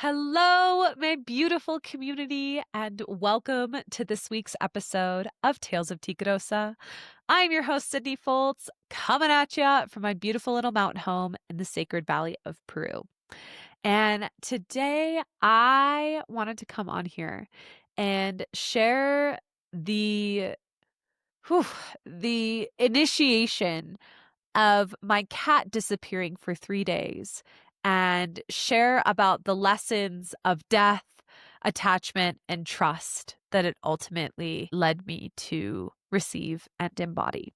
Hello, my beautiful community, and welcome to this week's episode of Tales of Tikarosa. I'm your host, Sydney Foltz, coming at you from my beautiful little mountain home in the Sacred Valley of Peru. And today I wanted to come on here and share the whew, the initiation of my cat disappearing for 3 days and share about the lessons of death, attachment, and trust that it ultimately led me to receive and embody.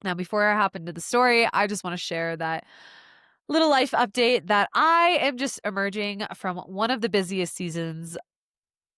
Now, before I hop into the story, I just want to share that little life update that I am just emerging from one of the busiest seasons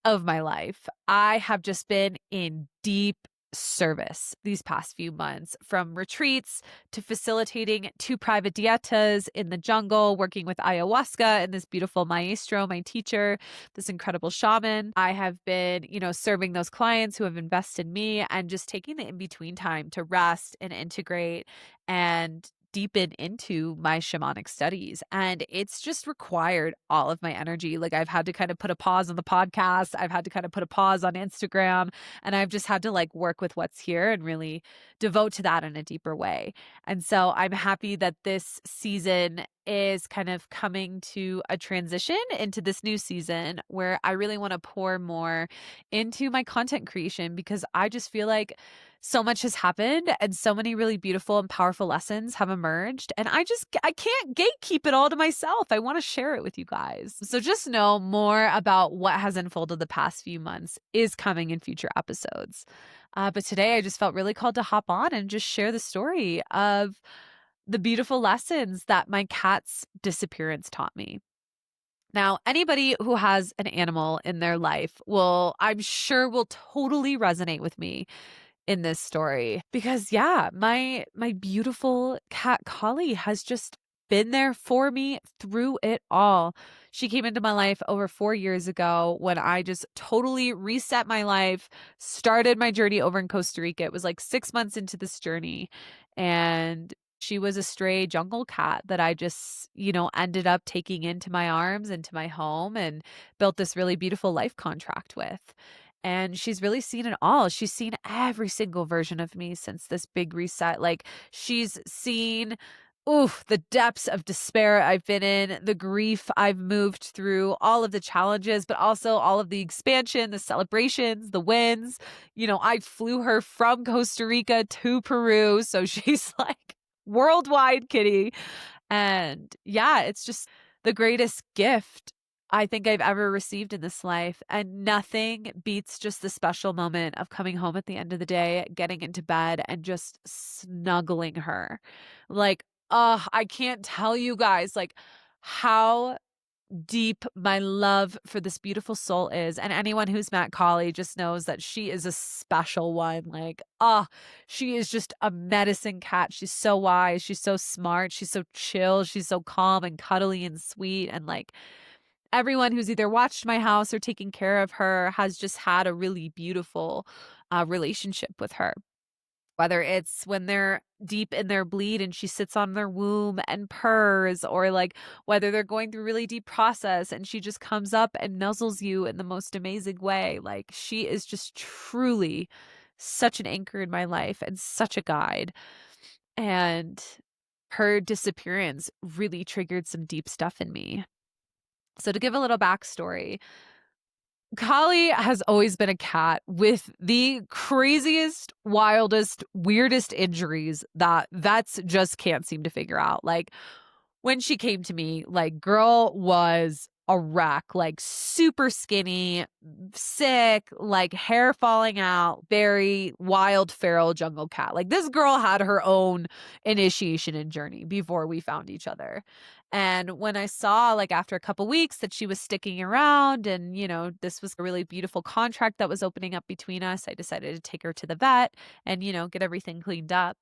of my life. I have just been in deep service these past few months, from retreats to facilitating 2 private dietas in the jungle, working with ayahuasca and this beautiful maestro, my teacher, this incredible shaman. I have been, serving those clients who have invested in me and just taking the in-between time to rest and integrate and deepen into my shamanic studies. And it's just required all of my energy. Like, I've had to kind of put a pause on the podcast. I've had to kind of put a pause on Instagram, and I've just had to work with what's here and really devote to that in a deeper way. And so I'm happy that this season is kind of coming to a transition into this new season where I really want to pour more into my content creation, because I just feel like so much has happened and so many really beautiful and powerful lessons have emerged. And I can't gatekeep it all to myself. I want to share it with you guys. So just know more about what has unfolded the past few months is coming in future episodes. But today I just felt really called to hop on and just share the story of the beautiful lessons that my cat's disappearance taught me. Now, anybody who has an animal in their life I'm sure will totally resonate with me in this story, because my beautiful cat Collie has just been there for me through it all. She came into my life over 4 years ago when I just totally reset my life, started my journey over in Costa Rica. It was like 6 months into this journey, and she was a stray jungle cat that I just, ended up taking into my arms, into my home, and built this really beautiful life contract with. And she's really seen it all. She's seen every single version of me since this big reset. Like, she's seen, the depths of despair I've been in, the grief I've moved through, all of the challenges, but also all of the expansion, the celebrations, the wins. I flew her from Costa Rica to Peru. So she's like worldwide kitty. And yeah, it's just the greatest gift I think I've ever received in this life. And nothing beats just the special moment of coming home at the end of the day, getting into bed, and just snuggling her. Like, I can't tell you guys how deep my love for this beautiful soul is. And anyone who's met Collie just knows that she is a special one. She is just a medicine cat. She's so wise. She's so smart. She's so chill. She's so calm and cuddly and sweet. And everyone who's either watched my house or taken care of her has just had a really beautiful relationship with her. Whether it's when they're deep in their bleed and she sits on their womb and purrs, or whether they're going through really deep process and she just comes up and nuzzles you in the most amazing way. She is just truly such an anchor in my life and such a guide. And her disappearance really triggered some deep stuff in me. So to give a little backstory, Collie has always been a cat with the craziest, wildest, weirdest injuries that vets just can't seem to figure out. When she came to me, girl was a wreck, super skinny, sick, hair falling out, very wild, feral jungle cat. This girl had her own initiation and journey before we found each other. And when I saw, after a couple weeks, that she was sticking around and, this was a really beautiful contract that was opening up between us, I decided to take her to the vet and, get everything cleaned up.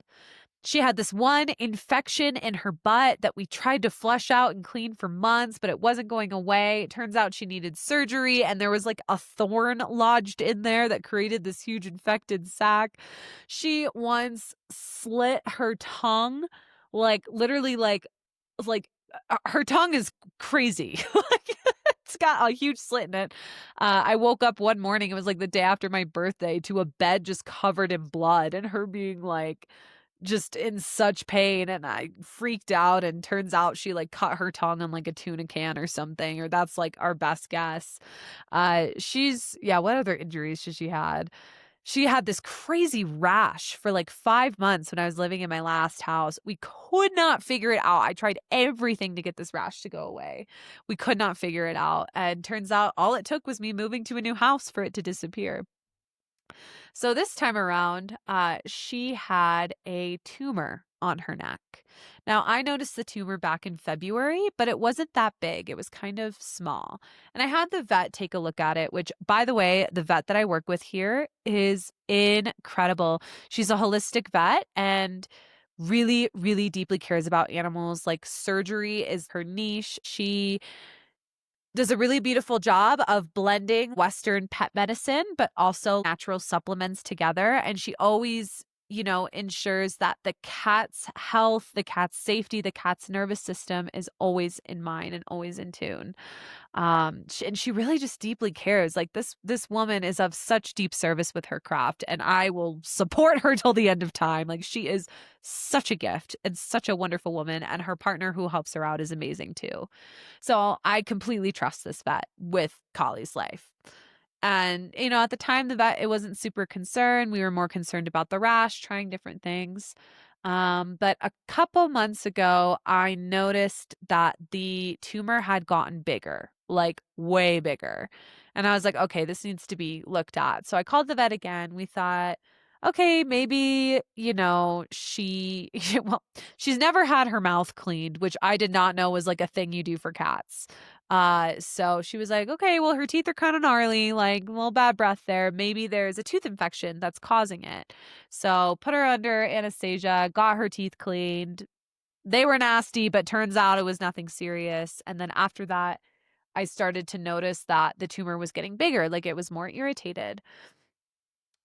She had this one infection in her butt that we tried to flush out and clean for months, but it wasn't going away. It turns out she needed surgery, and there was a thorn lodged in there that created this huge infected sac. She once slit her tongue, literally, her tongue is crazy. got a huge slit in it. I woke up one morning, it was like the day after my birthday, to a bed just covered in blood and her being like just in such pain, and I freaked out, and turns out she like cut her tongue on like a tuna can or something, or that's like our best guess. What other injuries has she had? She had this crazy rash for like 5 months when I was living in my last house. We could not figure it out. I tried everything to get this rash to go away. We could not figure it out. And turns out all it took was me moving to a new house for it to disappear. So this time around, she had a tumor on her neck. Now, I noticed the tumor back in February, but it wasn't that big. It was kind of small. And I had the vet take a look at it, which, by the way, the vet that I work with here is incredible. She's a holistic vet and really, really deeply cares about animals. Like, surgery is her niche. She does a really beautiful job of blending Western pet medicine, but also natural supplements together. And she always, ensures that the cat's health, the cat's safety, the cat's nervous system is always in mind and always in tune. And she really just deeply cares. Like this woman is of such deep service with her craft, and I will support her till the end of time. Like, she is such a gift and such a wonderful woman, and her partner who helps her out is amazing too. So I completely trust this vet with Collie's life. And, at the time, the vet, it wasn't super concerned. We were more concerned about the rash, trying different things. But a couple months ago, I noticed that the tumor had gotten bigger, like way bigger. And I was like, okay, this needs to be looked at. So I called the vet again. We thought, okay, maybe, well, she's never had her mouth cleaned, which I did not know was like a thing you do for cats. So she was like, okay, well, her teeth are kind of gnarly, like a little bad breath there. Maybe there's a tooth infection that's causing it. So put her under anesthesia, got her teeth cleaned. They were nasty, but turns out it was nothing serious. And then after that, I started to notice that the tumor was getting bigger, like it was more irritated.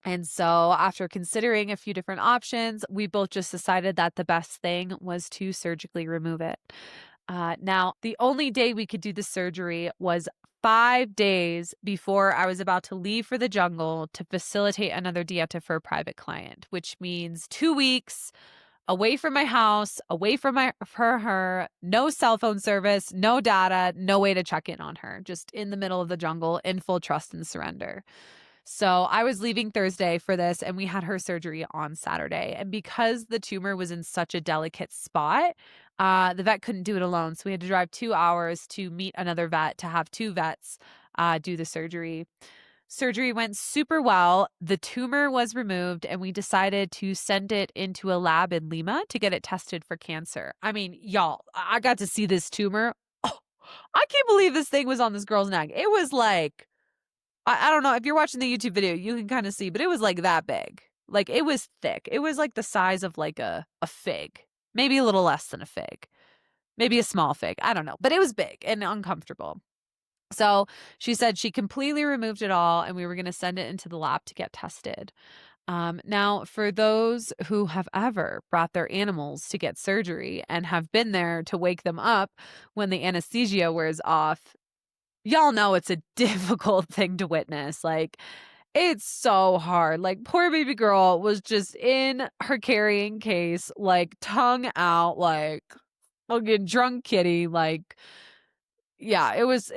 And so after considering a few different options, we both just decided that the best thing was to surgically remove it. Now, the only day we could do the surgery was 5 days before I was about to leave for the jungle to facilitate another dieta for a private client, which means 2 weeks away from my house, away from her, no cell phone service, no data, no way to check in on her, just in the middle of the jungle in full trust and surrender. So I was leaving Thursday for this, and we had her surgery on Saturday. And because the tumor was in such a delicate spot, the vet couldn't do it alone. So we had to drive 2 hours to meet another vet, to have 2 vets do the surgery. Surgery went super well. The tumor was removed, and we decided to send it into a lab in Lima to get it tested for cancer. I mean, y'all, I got to see this tumor. Oh, I can't believe this thing was on this girl's neck. It was like, I don't know if you're watching the YouTube video, you can kind of see, but it was like that big. Like, it was thick. It was like the size of like a fig, maybe a little less than a fig, maybe a small fig. I don't know, but it was big and uncomfortable. So she said she completely removed it all, and we were going to send it into the lab to get tested. Now, for those who have ever brought their animals to get surgery and have been there to wake them up when the anesthesia wears off, y'all know it's a difficult thing to witness. Like, it's so hard. Like, poor baby girl was just in her carrying case, like tongue out, like fucking drunk kitty. Like, yeah, it was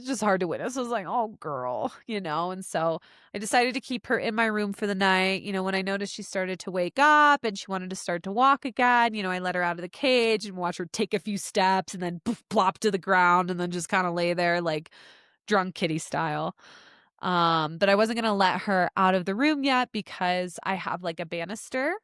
just hard to witness. I was like, oh girl, and so I decided to keep her in my room for the night. When I noticed she started to wake up and she wanted to start to walk again, I let her out of the cage and watch her take a few steps and then poof, plop to the ground and then just kind of lay there like drunk kitty style. But I wasn't going to let her out of the room yet because I have like a banister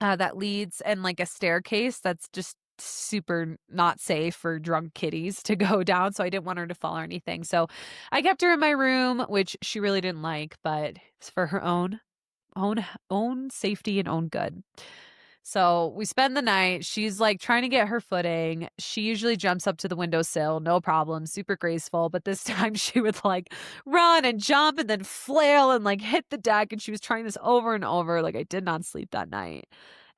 that leads and like a staircase that's just super not safe for drunk kitties to go down. So I didn't want her to fall or anything. So I kept her in my room, which she really didn't like, but it's for her own safety and own good. So we spend the night. She's like trying to get her footing. She usually jumps up to the windowsill, no problem, super graceful. But this time she would like run and jump and then flail and like hit the deck. And she was trying this over and over. Like, I did not sleep that night.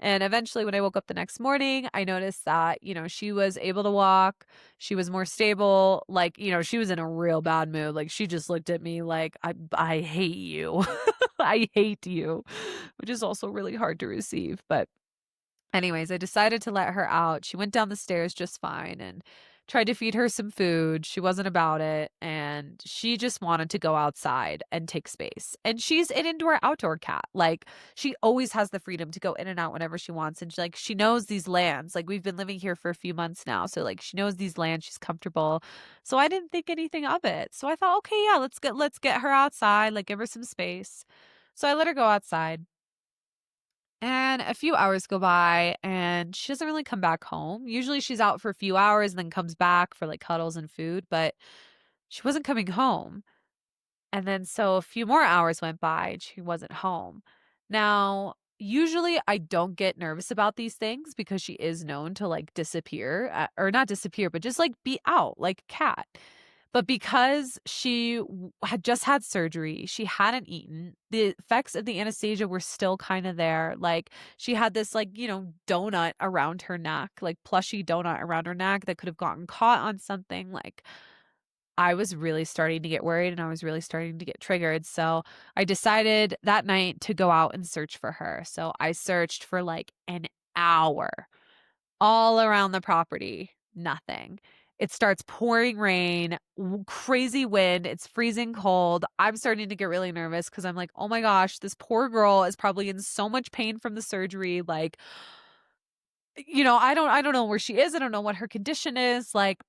And eventually, when I woke up the next morning, I noticed that, she was able to walk. She was more stable. Like, she was in a real bad mood. Like, she just looked at me like, I hate you. I hate you, which is also really hard to receive. But anyways, I decided to let her out. She went down the stairs just fine and tried to feed her some food. She wasn't about it. And she just wanted to go outside and take space. And she's an indoor outdoor cat. Like, she always has the freedom to go in and out whenever she wants. And she knows these lands. Like, we've been living here for a few months now. So like she knows these lands. She's comfortable. So I didn't think anything of it. So I thought, okay, yeah, let's get her outside, like give her some space. So I let her go outside. And a few hours go by and she doesn't really come back home. Usually she's out for a few hours and then comes back for like cuddles and food, but she wasn't coming home. And then so a few more hours went by and she wasn't home. Now, usually I don't get nervous about these things because she is known to like disappear, or not disappear, but just like be out like a cat. But because she had just had surgery, she hadn't eaten, the effects of the anesthesia were still kind of there. Like, she had this, like, donut around her neck, like plushy donut around her neck that could have gotten caught on something. Like, I was really starting to get worried and I was really starting to get triggered. So I decided that night to go out and search for her. So I searched for like an hour all around the property, nothing. It starts pouring rain, crazy wind. It's freezing cold. I'm starting to get really nervous because I'm like, oh my gosh, this poor girl is probably in so much pain from the surgery. Like, I don't know where she is. I don't know what her condition is. Like,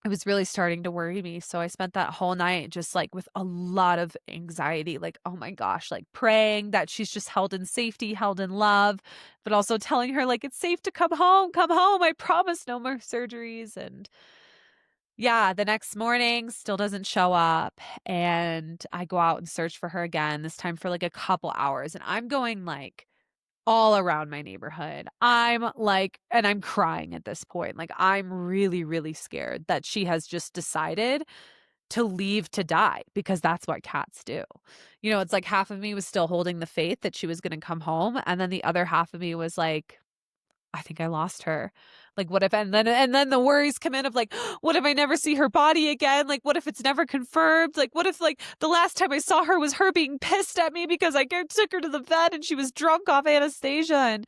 it was really starting to worry me. So I spent that whole night just like with a lot of anxiety, like, oh my gosh, like praying that she's just held in safety, held in love, but also telling her, like, it's safe to come home, come home. I promise no more surgeries. And yeah, the next morning still doesn't show up. And I go out and search for her again, this time for like a couple hours. And I'm going like, all around my neighborhood. I'm like, and I'm crying at this point. Like, I'm really, really scared that she has just decided to leave to die because that's what cats do. It's like half of me was still holding the faith that she was going to come home. And then the other half of me was like, I think I lost her. Like, what if, and then the worries come in of like, what if I never see her body again? Like, what if it's never confirmed? Like, what if like the last time I saw her was her being pissed at me because I took her to the vet and she was drunk off anesthesia? And,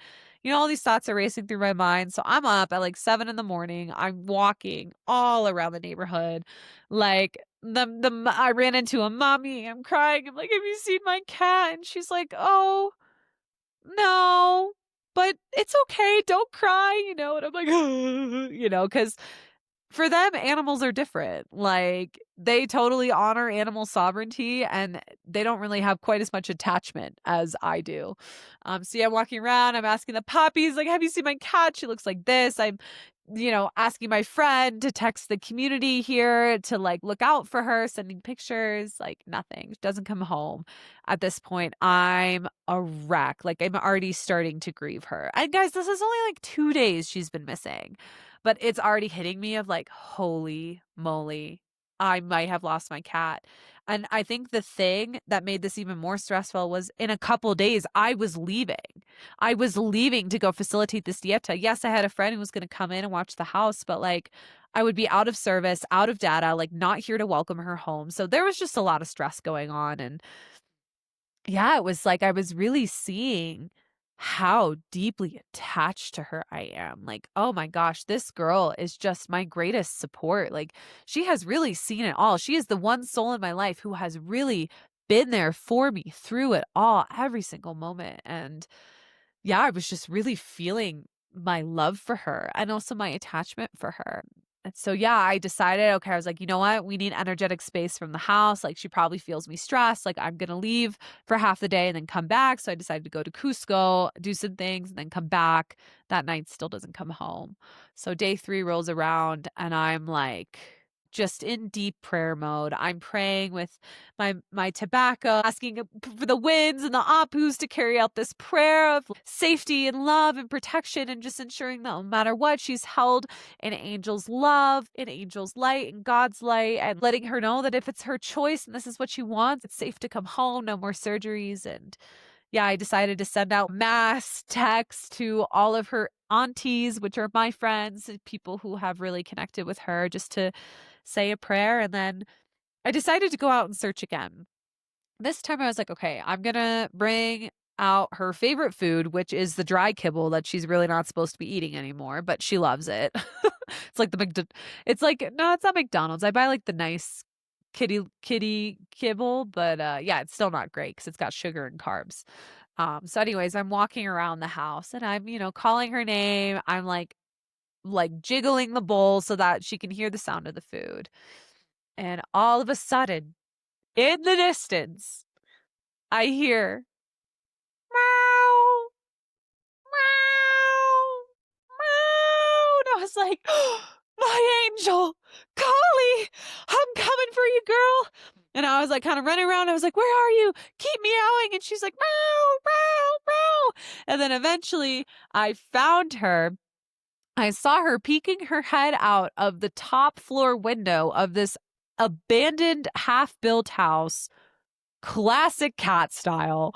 all these thoughts are racing through my mind. So I'm up at like 7 in the morning. I'm walking all around the neighborhood. Like, I ran into a mommy. I'm crying. I'm like, have you seen my cat? And she's like, oh, no, but it's okay. Don't cry, and I'm like, because for them, animals are different. Like, they totally honor animal sovereignty and they don't really have quite as much attachment as I do. So yeah, I'm walking around, I'm asking the puppies, like, have you seen my cat? She looks like this. I'm asking my friend to text the community here to like look out for her, sending pictures, like nothing. She doesn't come home. At this point, I'm a wreck. Like, I'm already starting to grieve her. And guys, this is only like 2 days she's been missing. But it's already hitting me of like, holy moly, I might have lost my cat. And I think the thing that made this even more stressful was in a couple days, I was leaving. I was leaving to go facilitate this dieta. Yes, I had a friend who was going to come in and watch the house, but like, I would be out of service, out of data, like not here to welcome her home. So there was just a lot of stress going on. And yeah, it was like I was really seeing how deeply attached to her I am. Like, oh my gosh, this girl is just my greatest support. Like, she has really seen it all. She is the one soul in my life who has really been there for me through it all, every single moment. And yeah, I was just really feeling my love for her and also my attachment for her. And so, yeah, I decided, okay, I was like, you know what? We need energetic space from the house. Like, she probably feels me stressed. Like, I'm going to leave for half the day and then come back. So I decided to go to Cusco, do some things, and then come back. That night still doesn't come home. So day 3 rolls around and I'm like, just in deep prayer mode. I'm praying with my tobacco, asking for the winds and the apus to carry out this prayer of safety and love and protection, and just ensuring that no matter what, she's held in angel's love, in angel's light, in God's light, and letting her know that if it's her choice and this is what she wants, it's safe to come home, no more surgeries. And yeah, I decided to send out mass texts to all of her aunties, which are my friends, people who have really connected with her, just to say a prayer. And then I decided to go out and search again. This time I was like, okay, I'm gonna bring out her favorite food, which is the dry kibble that she's really not supposed to be eating anymore, but she loves it. It's like it's like, no, it's not McDonald's. I buy like the nice kitty kibble, but yeah, it's still not great because it's got sugar and carbs. So anyways, I'm walking around the house and I'm, calling her name. I'm like jiggling the bowl so that she can hear the sound of the food. And all of a sudden, in the distance, I hear meow, meow, meow. And I was like, oh, my angel, Collie, I'm coming for you, girl. And I was like kind of running around. I was like, where are you? Keep meowing. And she's like, meow, meow, meow. And then eventually I found her. I saw her peeking her head out of the top floor window of this abandoned half built house. Classic cat style,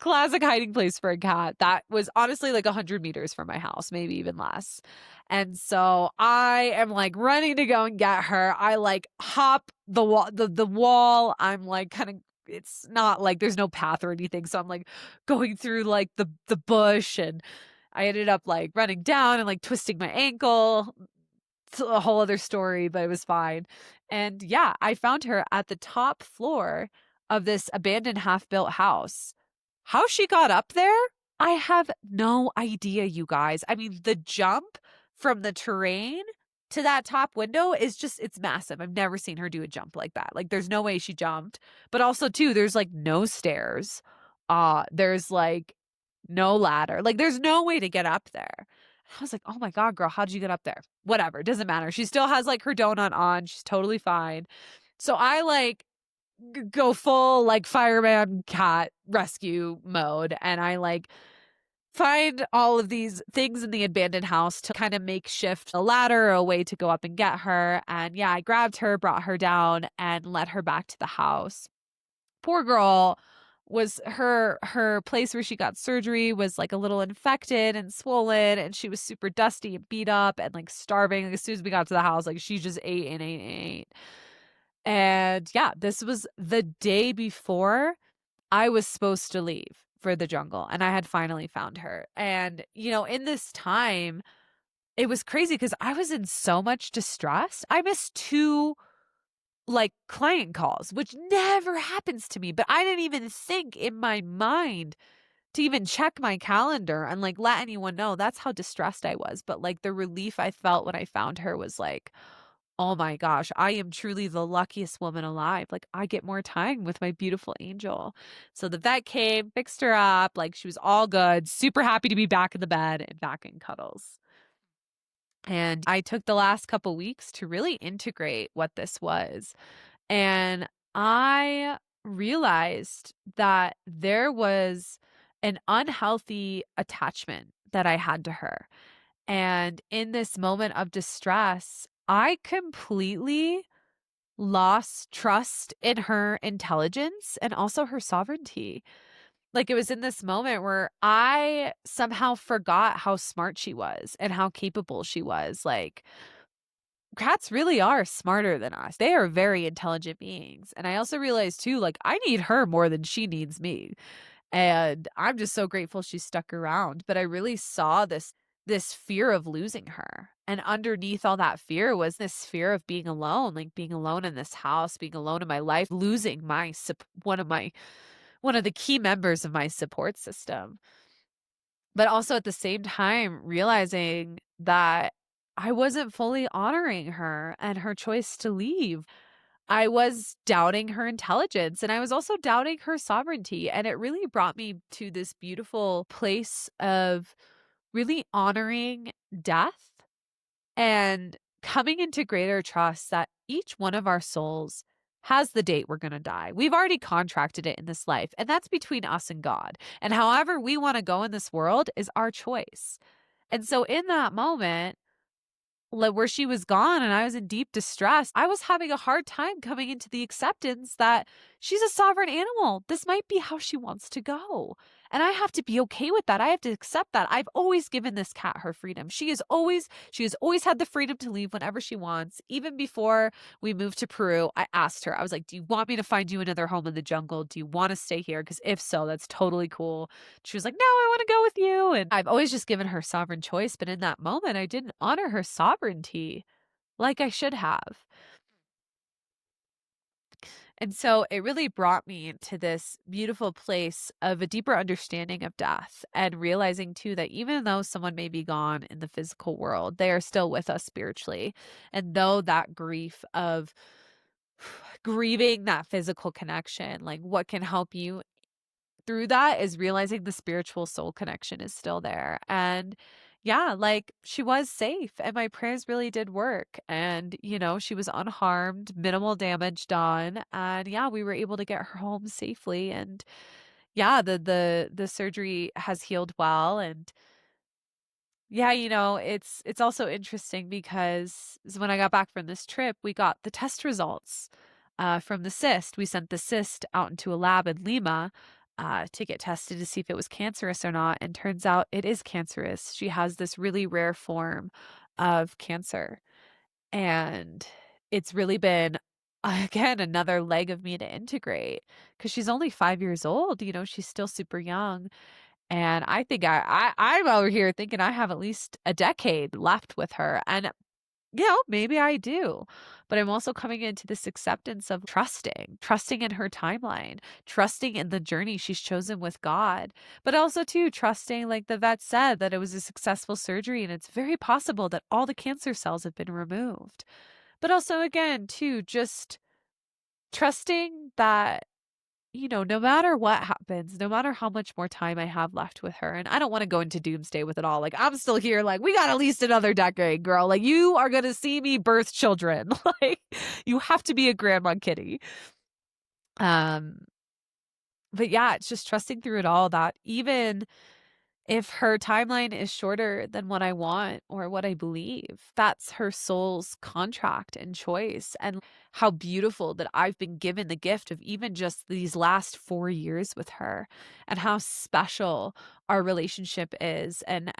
classic hiding place for a cat that was honestly like 100 meters from my house, maybe even less. And so I am like running to go and get her. I like hop the wall. I'm like kind of, it's not like there's no path or anything. So I'm like going through like the bush, and I ended up like running down and like twisting my ankle. It's a whole other story, but it was fine. And yeah, I found her at the top floor of this abandoned half-built house. How she got up there, I have no idea, you guys. I mean, the jump from the terrain to that top window is just, it's massive. I've never seen her do a jump like that. Like, there's no way she jumped. But also, too, there's like no stairs. There's like no ladder. Like, there's no way to get up there. I was like, oh my God, girl, how'd you get up there? Whatever, it doesn't matter. She still has like her donut on. She's totally fine. So I like go full like fireman cat rescue mode, and I like find all of these things in the abandoned house to kind of makeshift a ladder or a way to go up and get her. And yeah, I grabbed her, brought her down, and led her back to the house. Poor girl was her place where she got surgery was like a little infected and swollen, and she was super dusty and beat up and like starving. Like, as soon as we got to the house, like she just ate and ate and ate. And yeah, this was the day before I was supposed to leave for the jungle, and I had finally found her. And in this time, it was crazy because I was in so much distress. I missed two like client calls, which never happens to me, but I didn't even think in my mind to even check my calendar and like let anyone know. That's how distressed I was. But like the relief I felt when I found her was like, oh my gosh, I am truly the luckiest woman alive. Like, I get more time with my beautiful angel. So the vet came, fixed her up, like she was all good, super happy to be back in the bed and back in cuddles. And I took the last couple weeks to really integrate what this was. And I realized that there was an unhealthy attachment that I had to her. And in this moment of distress, I completely lost trust in her intelligence and also her sovereignty. Like, it was in this moment where I somehow forgot how smart she was and how capable she was. Like, cats really are smarter than us. They are very intelligent beings. And I also realized too, like, I need her more than she needs me. And I'm just so grateful she stuck around. But I really saw this fear of losing her. And underneath all that fear was this fear of being alone, like being alone in this house, being alone in my life, losing one of the key members of my support system. But also at the same time realizing that I wasn't fully honoring her and her choice to leave. I was doubting her intelligence, and I was also doubting her sovereignty. And it really brought me to this beautiful place of really honoring death and coming into greater trust that each one of our souls has the date we're going to die. We've already contracted it in this life, and that's between us and God. And however we want to go in this world is our choice. And so in that moment, where she was gone and I was in deep distress, I was having a hard time coming into the acceptance that she's a sovereign animal. This might be how she wants to go. And I have to be okay with that. I have to accept that. I've always given this cat her freedom. She has always had the freedom to leave whenever she wants. Even before we moved to Peru, I asked her, I was like, "Do you want me to find you another home in the jungle? Do you want to stay here? Because if so, that's totally cool." She was like, "No, I want to go with you." And I've always just given her sovereign choice. But in that moment, I didn't honor her sovereignty like I should have. And so it really brought me to this beautiful place of a deeper understanding of death and realizing too that even though someone may be gone in the physical world, they are still with us spiritually. And though that grief of grieving that physical connection, like what can help you through that is realizing the spiritual soul connection is still there. And yeah, like she was safe and my prayers really did work. And, she was unharmed, minimal damage done. And yeah, we were able to get her home safely. And yeah, the surgery has healed well. And yeah, it's also interesting because when I got back from this trip, we got the test results from the cyst. We sent the cyst out into a lab in Lima to get tested to see if it was cancerous or not. And turns out it is cancerous. She has this really rare form of cancer. And it's really been, again, another leg of me to integrate because she's only 5 years old. She's still super young. And I think I'm over here thinking I have at least a decade left with her. And, maybe I do. But I'm also coming into this acceptance of trusting in her timeline, trusting in the journey she's chosen with God, but also too trusting, like the vet said, that it was a successful surgery and it's very possible that all the cancer cells have been removed. But also again, too, just trusting that no matter what happens, no matter how much more time I have left with her, and I don't want to go into doomsday with it all. Like, I'm still here. Like, we got at least another decade, girl. Like, you are going to see me birth children. Like, you have to be a grandma kitty. Um, but yeah, it's just trusting through it all that even if her timeline is shorter than what I want or what I believe, that's her soul's contract and choice. And how beautiful that I've been given the gift of even just these last 4 years with her, and how special our relationship is. And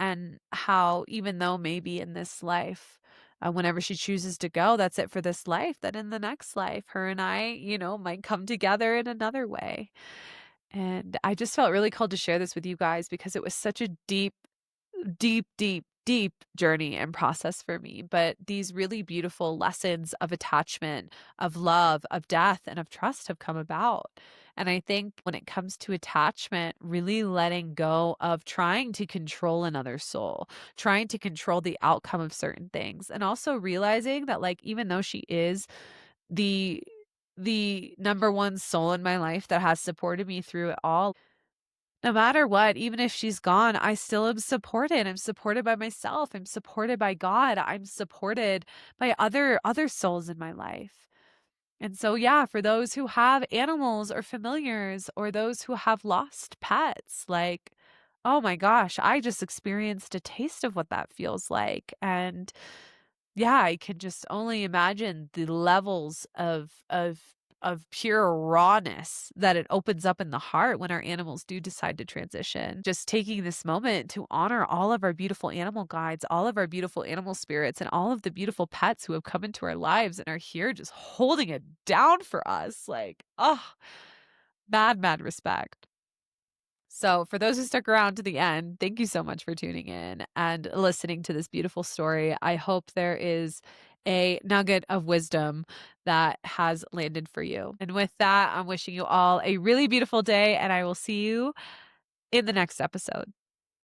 how, even though maybe in this life, whenever she chooses to go, that's it for this life, that in the next life, her and I, might come together in another way. And I just felt really called to share this with you guys because it was such a deep, deep, deep, deep journey and process for me. But these really beautiful lessons of attachment, of love, of death, and of trust have come about. And I think when it comes to attachment, really letting go of trying to control another soul, trying to control the outcome of certain things, and also realizing that, like, even though she is the number one soul in my life that has supported me through it all, no matter what, even if she's gone, I still am supported. I'm supported by myself. I'm supported by God. I'm supported by other souls in my life. And so yeah, for those who have animals or familiars or those who have lost pets, like, oh my gosh, I just experienced a taste of what that feels like. And yeah, I can just only imagine the levels of pure rawness that it opens up in the heart when our animals do decide to transition. Just taking this moment to honor all of our beautiful animal guides, all of our beautiful animal spirits, and all of the beautiful pets who have come into our lives and are here just holding it down for us. Like, oh, mad, mad respect. So, for those who stuck around to the end, thank you so much for tuning in and listening to this beautiful story. I hope there is a nugget of wisdom that has landed for you. And with that, I'm wishing you all a really beautiful day, and I will see you in the next episode.